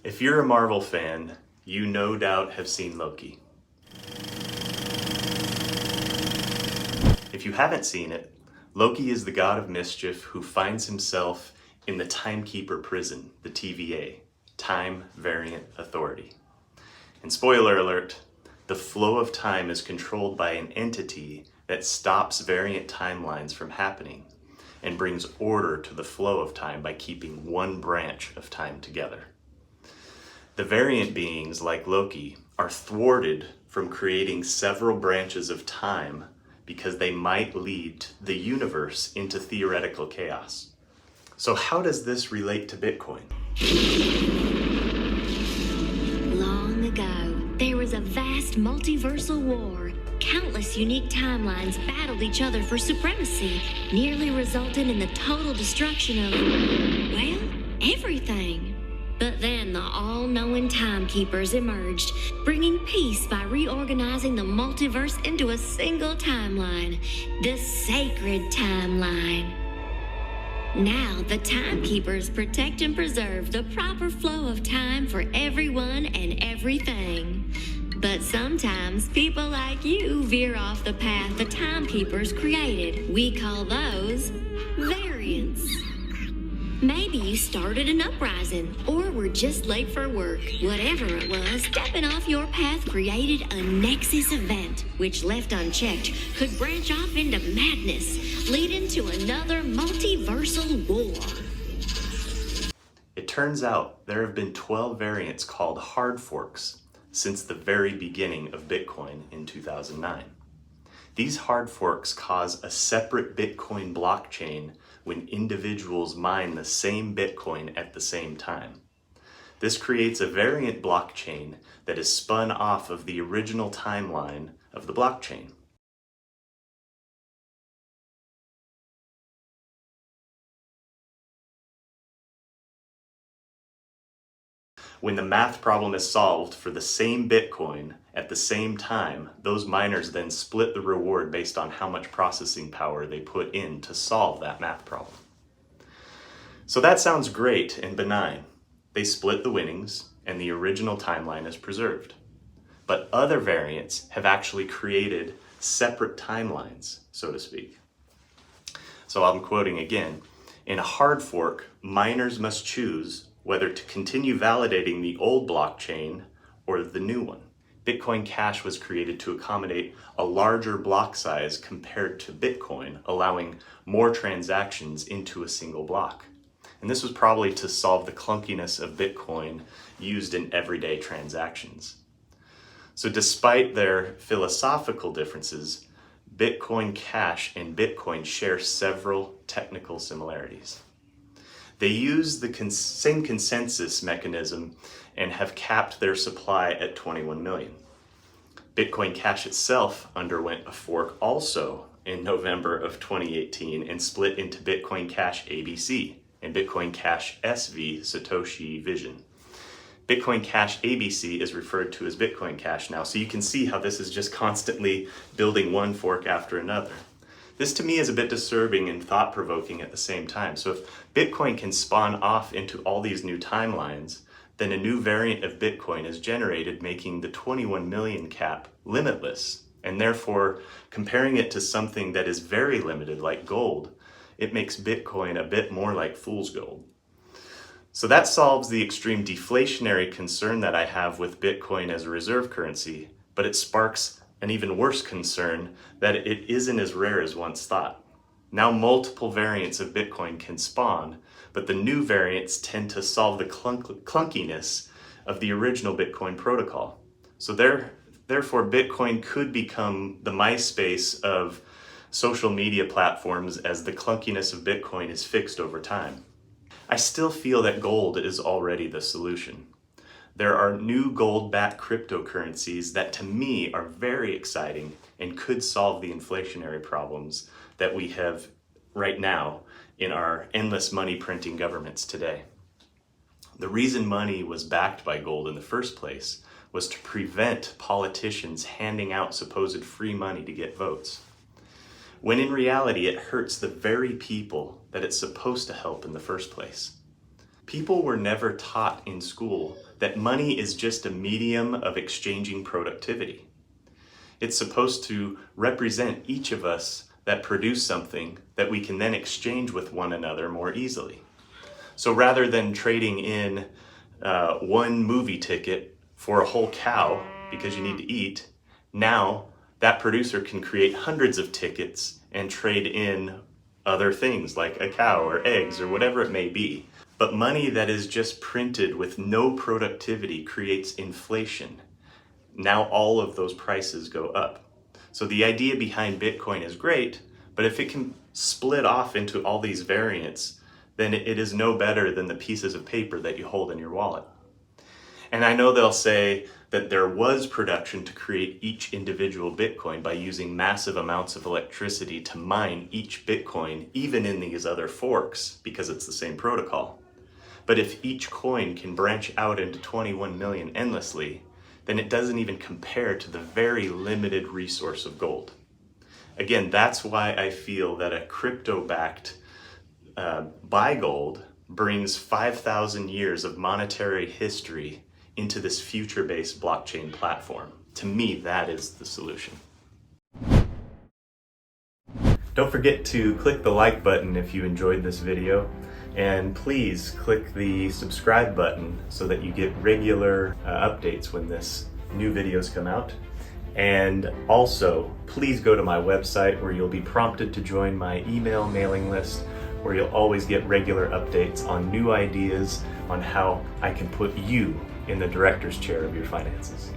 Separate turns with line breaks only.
If you're a Marvel fan, you no doubt have seen Loki. If you haven't seen it, Loki is the god of mischief who finds himself in the Timekeeper prison, the TVA, Time Variant Authority. And spoiler alert, the flow of time is controlled by an entity that stops variant timelines from happening and brings order to the flow of time by keeping one branch of time together. The variant beings, like Loki, are thwarted from creating several branches of time because they might lead the universe into theoretical chaos. So how does this relate to Bitcoin?
Long ago, there was a vast multiversal war. Countless unique timelines battled each other for supremacy, nearly resulting in the total destruction of, well, everything. But then the all-knowing timekeepers emerged, bringing peace by reorganizing the multiverse into a single timeline, the sacred timeline. Now, the timekeepers protect and preserve the proper flow of time for everyone and everything. But sometimes people like you veer off the path the timekeepers created. We call those variants. Maybe you started an uprising, or were just late for work. Whatever it was, stepping off your path created a nexus event, which left unchecked could branch off into madness, leading to another multiversal war.
It turns out there have been 12 variants called hard forks since the very beginning of Bitcoin in 2009. These hard forks cause a separate Bitcoin blockchain when individuals mine the same Bitcoin at the same time. This creates a variant blockchain that is spun off of the original timeline of the blockchain. When the math problem is solved for the same Bitcoin at the same time, those miners then split the reward based on how much processing power they put in to solve that math problem. So that sounds great and benign. They split the winnings and the original timeline is preserved. But other variants have actually created separate timelines, so to speak. So I'm quoting again. In a hard fork, miners must choose whether to continue validating the old blockchain or the new one. Bitcoin Cash was created to accommodate a larger block size compared to Bitcoin, allowing more transactions into a single block. And this was probably to solve the clunkiness of Bitcoin used in everyday transactions. So despite their philosophical differences, Bitcoin Cash and Bitcoin share several technical similarities. They use the same consensus mechanism and have capped their supply at 21 million. Bitcoin Cash itself underwent a fork also in November of 2018 and split into Bitcoin Cash ABC and Bitcoin Cash SV Satoshi Vision. Bitcoin Cash ABC is referred to as Bitcoin Cash now, so you can see how this is just constantly building one fork after another. This to me is a bit disturbing and thought-provoking at the same time. So if Bitcoin can spawn off into all these new timelines, then a new variant of Bitcoin is generated, making the 21 million cap limitless. And therefore, comparing it to something that is very limited, like gold, it makes Bitcoin a bit more like fool's gold. So that solves the extreme deflationary concern that I have with Bitcoin as a reserve currency, but it sparks an even worse concern that it isn't as rare as once thought. Now multiple variants of Bitcoin can spawn, but the new variants tend to solve the clunkiness of the original Bitcoin protocol. So therefore, Bitcoin could become the MySpace of social media platforms as the clunkiness of Bitcoin is fixed over time. I still feel that gold is already the solution. There are new gold-backed cryptocurrencies that to me are very exciting and could solve the inflationary problems that we have right now in our endless money printing governments today. The reason money was backed by gold in the first place was to prevent politicians handing out supposed free money to get votes, when in reality it hurts the very people that it's supposed to help in the first place. People were never taught in school that money is just a medium of exchanging productivity. It's supposed to represent each of us that produce something that we can then exchange with one another more easily. So rather than trading in one movie ticket for a whole cow because you need to eat, now that producer can create hundreds of tickets and trade in other things like a cow or eggs or whatever it may be. But money that is just printed with no productivity creates inflation. Now all of those prices go up. So the idea behind Bitcoin is great, but if it can split off into all these variants, then it is no better than the pieces of paper that you hold in your wallet. And I know they'll say that there was production to create each individual Bitcoin by using massive amounts of electricity to mine each Bitcoin, even in these other forks, because it's the same protocol. But if each coin can branch out into 21 million endlessly, then it doesn't even compare to the very limited resource of gold. Again, that's why I feel that a crypto-backed buy gold brings 5,000 years of monetary history into this future-based blockchain platform. To me, that is the solution. Don't forget to click the like button if you enjoyed this video, and please click the subscribe button so that you get regular updates when this new videos come out. And also, please go to my website where you'll be prompted to join my email mailing list, where you'll always get regular updates on new ideas on how I can put you in the director's chair of your finances.